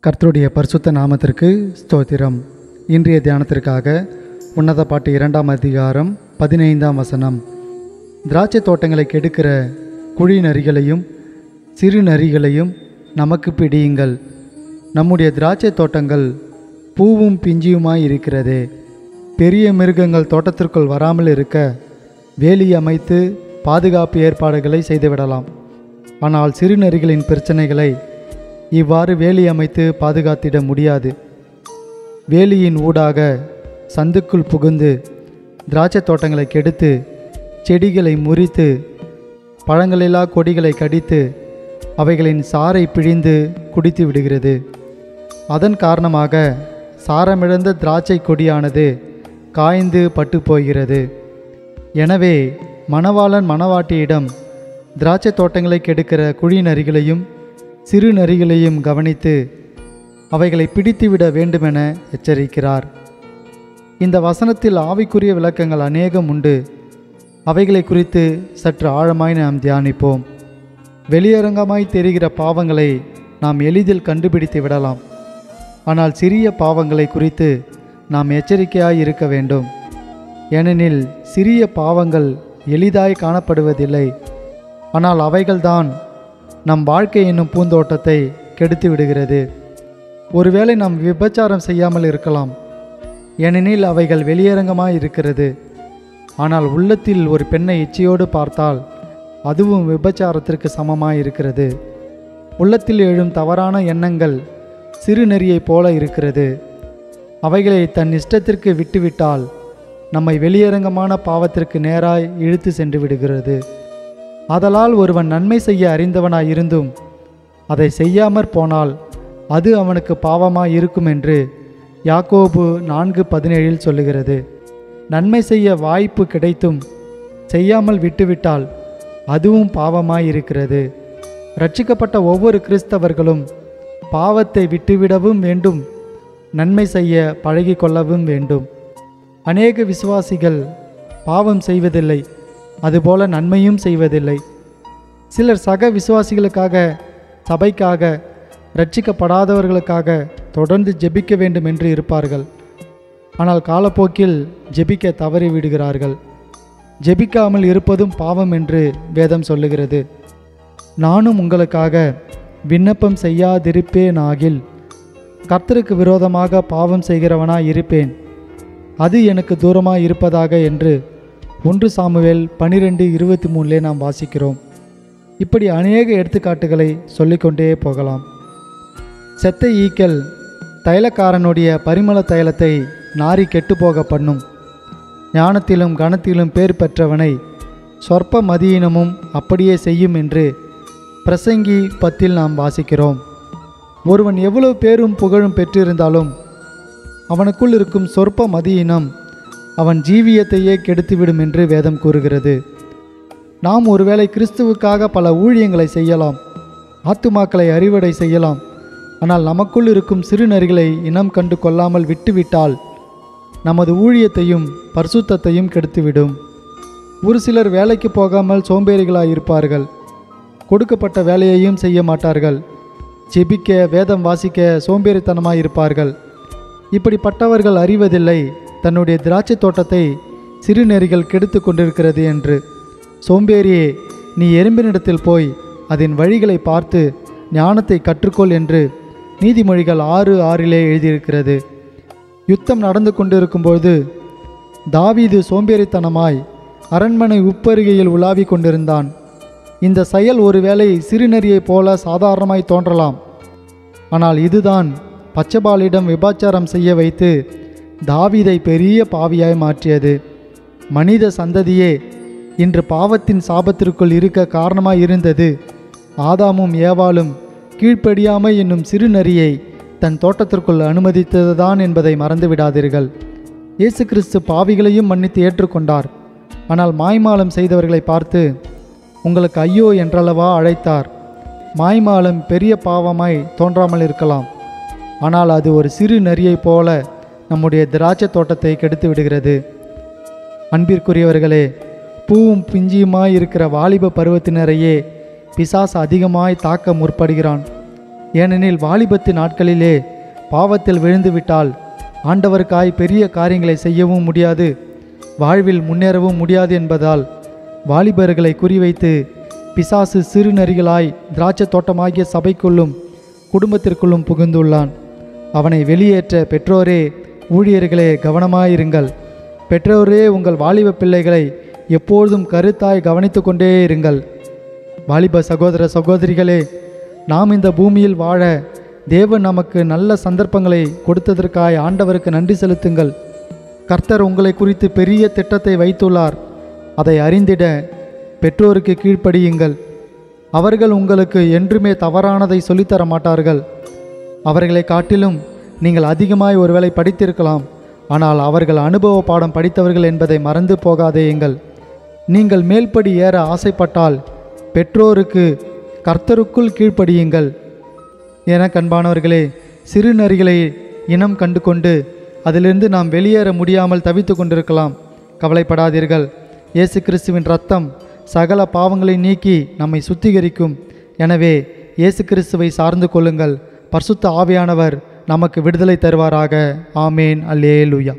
கர்த்தருடைய பரிசுத்த நாமத்திற்கு ஸ்தோத்திரம். இன்றைய தியானத்திற்காக உன்னத பாட்டு 2ஆம் அதிகாரம் 15ஆம் வசனம். திராட்சை தோட்டங்களை கெடுக்கிற குழி நரிகளையும் சிறு நரிகளையும் நமக்கு பிடியுங்கள். நம்முடைய திராட்சை தோட்டங்கள் பூவும் பிஞ்சியுமாய் இருக்கிறதே. பெரிய மிருகங்கள் தோட்டத்திற்குள் வராமல் இருக்க வேலி அமைத்து பாதுகாப்பு ஏற்பாடுகளை செய்துவிடலாம். ஆனால் சிறு நரிகளின் பிரச்சனைகளை இவ்வாறு வேலி அமைத்து பாதுகாத்திட முடியாது. வேலியின் ஊடாக சந்துக்குள் புகுந்து திராட்சை தோட்டங்களை கெடுத்து செடிகளை முறித்து பழங்களில்லா கொடிகளை கடித்து அவைகளின் சாறை பிழிந்து குடித்து விடுகிறது. அதன் காரணமாக சாரமிழந்த திராட்சை கொடியானது காய்ந்து பட்டு போகிறது. எனவே மணவாளன் மணவாட்டியிடம் திராட்சை தோட்டங்களை கெடுக்கிற குழி நரிகளையும் சிறு நரிகளையும் கவனித்து அவைகளை பிடித்துவிட வேண்டுமென எச்சரிக்கிறார். இந்த வசனத்தில் ஆவிக்குரிய விளக்கங்கள் அநேகம் உண்டு. அவைகளை குறித்து சற்று ஆழமாய் நாம் தியானிப்போம். வெளியரங்கமாய் தெரிகிற பாவங்களை நாம் எளிதில் கண்டுபிடித்து விடலாம். ஆனால் சிறிய பாவங்களை குறித்து நாம் எச்சரிக்கையாய் இருக்க வேண்டும். ஏனெனில் சிறிய பாவங்கள் எளிதாய் காணப்படுவதில்லை. ஆனால் அவைகள்தான் நம் வாழ்க்கை என்னும் பூந்தோட்டத்தை கெடுத்து விடுகிறது. ஒருவேளை நாம் விபச்சாரம் செய்யாமல் இருக்கலாம், ஏனெனில் அவைகள் வெளியரங்கமாய் இருக்கிறது. ஆனால் உள்ளத்தில் ஒரு பெண்ணை இச்சையோடு பார்த்தால் அதுவும் விபச்சாரத்திற்கு சமமாய் இருக்கிறது. உள்ளத்தில் எழும் தவறான எண்ணங்கள் சிறு நெறியைப் போல இருக்கிறது. அவைகளை தன் இஷ்டத்திற்கு விட்டுவிட்டால் நம்மை வெளியரங்கமான பாவத்திற்கு நேராய் இழுத்து சென்று விடுகிறது. ஆதலால் ஒருவன் நன்மை செய்ய அறிந்தவனாயிருந்தும் அதை செய்யாமற் போனால் அது அவனுக்கு பாவமாய் இருக்கும் என்று யாக்கோபு 4:17 சொல்லுகிறது. நன்மை செய்ய வாய்ப்பு கிடைத்தும் செய்யாமல் விட்டுவிட்டால் அதுவும் பாவமாய் இருக்கிறது. ரட்சிக்கப்பட்ட ஒவ்வொரு கிறிஸ்தவர்களும் பாவத்தை விட்டுவிடவும் வேண்டும், நன்மை செய்ய பழகி கொள்ளவும் வேண்டும். அநேக விசுவாசிகள் பாவம் செய்வதில்லை, அதுபோல நன்மையும் செய்வதில்லை. சிலர் சக விசுவாசிகளுக்காக, சபைக்காக, ரட்சிக்கப்படாதவர்களுக்காக தொடர்ந்து ஜெபிக்க வேண்டும் என்று இருப்பார்கள். ஆனால் காலப்போக்கில் ஜெபிக்க தவறி விடுகிறார்கள். ஜெபிக்காமல் இருப்பதும் பாவம் என்று வேதம் சொல்லுகிறது. நானும் உங்களுக்காக விண்ணப்பம் செய்யாதிருப்பேனாகில் கர்த்தருக்கு விரோதமாக பாவம் செய்கிறவனாய் இருப்பேன், அது எனக்கு தூரமாய் இருப்பதாக என்று 1 சாமுவேல் 12:23 நாம் வாசிக்கிறோம். இப்படி அநேக எடுத்துக்காட்டுகளை சொல்லிக்கொண்டே போகலாம். செத்த ஈக்கள் தைலக்காரனுடைய பரிமள தைலத்தை நாரி கெட்டுப்போக பண்ணும். ஞானத்திலும் கனத்திலும் பேர் பெற்றவனை சொற்ப மதியினமும் அப்படியே செய்யும் என்று பிரசங்கி 10 நாம் வாசிக்கிறோம். ஒருவன் எவ்வளவு பேரும் புகழும் பெற்றிருந்தாலும் அவனுக்குள் இருக்கும் சொற்ப மதியினம் அவன் ஜீவியத்தையே கெடுத்துவிடும் என்று வேதம் கூறுகிறது. நாம் ஒருவேளை கிறிஸ்துவுக்காக பல ஊழியங்களை செய்யலாம், ஆத்துமாக்களை அறுவடை செய்யலாம். ஆனால் நமக்குள் இருக்கும் சிறு நரிகளை இனம் கண்டு கொள்ளாமல் விட்டுவிட்டால் நமது ஊழியத்தையும் பரிசுத்தத்தையும் கெடுத்துவிடும். ஒரு சிலர் வேலைக்கு போகாமல் சோம்பேறிகளாய் இருப்பார்கள். கொடுக்கப்பட்ட வேலையையும் செய்ய மாட்டார்கள். ஜெபிக்க, வேதம் வாசிக்க சோம்பேறித்தனமாய் இருப்பார்கள். இப்படிப்பட்டவர்கள் அறிவதில்லை தன்னுடைய திராட்சை தோட்டத்தை சிறு நெறிகள் கெடுத்து கொண்டிருக்கிறது என்று. சோம்பேறியே, நீ எறும்பினிடத்தில் போய் அதன் வழிகளை பார்த்து ஞானத்தை கற்றுக்கொள் என்று நீதிமொழிகள் 6:6 எழுதியிருக்கிறது. யுத்தம் நடந்து கொண்டிருக்கும்போது தாவீது சோம்பேறித்தனமாய் அரண்மனை உப்பருகையில் உலாவி கொண்டிருந்தான். இந்த செயல் ஒருவேளை சிறுநெறியைப் போல சாதாரணமாய் தோன்றலாம். ஆனால் இதுதான் பச்சபாலிடம் விபச்சாரம் செய்ய வைத்து தாவீதை பெரிய பாவியாய் மாற்றியது. மனித சந்ததியே இன்று பாவத்தின் சாபத்திற்குள் இருக்க காரணமாய் இருந்தது ஆதாமும் ஏவாளும் கீழ்ப்படியாமை என்னும் சிறு நரியை தன் தோட்டத்திற்குள் அனுமதித்ததுதான் என்பதை மறந்துவிடாதீர்கள். இயேசு கிறிஸ்து பாவிகளையும் மன்னித்து ஏற்றுக்கொண்டார். ஆனால் மாய்மாலம் செய்தவர்களை பார்த்து உங்களுக்கு ஐயோ என்றளவா அழைத்தார். மாய்மாலம் பெரிய பாவமாய் தோன்றாமல் இருக்கலாம், ஆனால் அது ஒரு சிறு நரியைப் போல நம்முடைய திராட்சை தோட்டத்தை கெடுத்து விடுகிறது. அன்பிற்குரியவர்களே, பூவும் பிஞ்சியுமாய் இருக்கிற வாலிப பருவத்தினரையே பிசாசு அதிகமாய் தாக்க முற்படுகிறான். ஏனெனில் வாலிபத்து நாட்களிலே பாவத்தில் விழுந்துவிட்டால் ஆண்டவருக்காய் பெரிய காரியங்களை செய்யவும் முடியாது, வாழ்வில் முன்னேறவும் முடியாது என்பதால் வாலிபர்களை குறிவைத்து பிசாசு சிறு நரிகளாய் திராட்சை தோட்டமாகிய சபைக்குள்ளும் குடும்பத்திற்குள்ளும் புகுந்துள்ளான். அவனை வெளியேற்ற பெற்றோரே, ஊழியர்களே கவனமாயிருங்கள். பெற்றோரே உங்கள் வாலிப பிள்ளைகளை எப்பொழுதும் கருத்தாய் கவனித்து கொண்டே இருங்கள். வாலிப சகோதர சகோதரிகளே, நாம் இந்த பூமியில் வாழ தேவன் நமக்கு நல்ல சந்தர்ப்பங்களை கொடுத்ததற்காய் ஆண்டவருக்கு நன்றி செலுத்துங்கள். கர்த்தர் உங்களை குறித்து பெரிய திட்டத்தை வைத்துள்ளார். அதை அறிந்திட பெற்றோருக்கு கீழ்ப்படியுங்கள். அவர்கள் உங்களுக்கு என்றுமே தவறானதை சொல்லித்தர மாட்டார்கள். அவர்களை காட்டிலும் நீங்கள் அதிகமாய் ஒருவேளை படித்திருக்கலாம், ஆனால் அவர்கள் அனுபவ பாடம் படித்தவர்கள் என்பதை மறந்து போகாதேயுங்கள். நீங்கள் மேல்படி ஏற ஆசைப்பட்டால் பெற்றோருக்கு கர்த்தருக்குள் கீழ்ப்படியுங்கள். என கண்பானவர்களே, சிறு நரிகளை இனம் கண்டு கொண்டு அதிலிருந்து நாம் வெளியேற முடியாமல் தவித்து கொண்டிருக்கலாம். கவலைப்படாதீர்கள். இயேசு கிறிஸ்துவின் இரத்தம் சகல பாவங்களை நீக்கி நம்மை சுத்திகரிக்கும். எனவே இயேசு கிறிஸ்துவை சார்ந்து கொள்ளுங்கள். பரிசுத்த ஆவியானவர் நமக்கு விடுதலை தருவாராக. ஆமேன். அல்லேலூயா.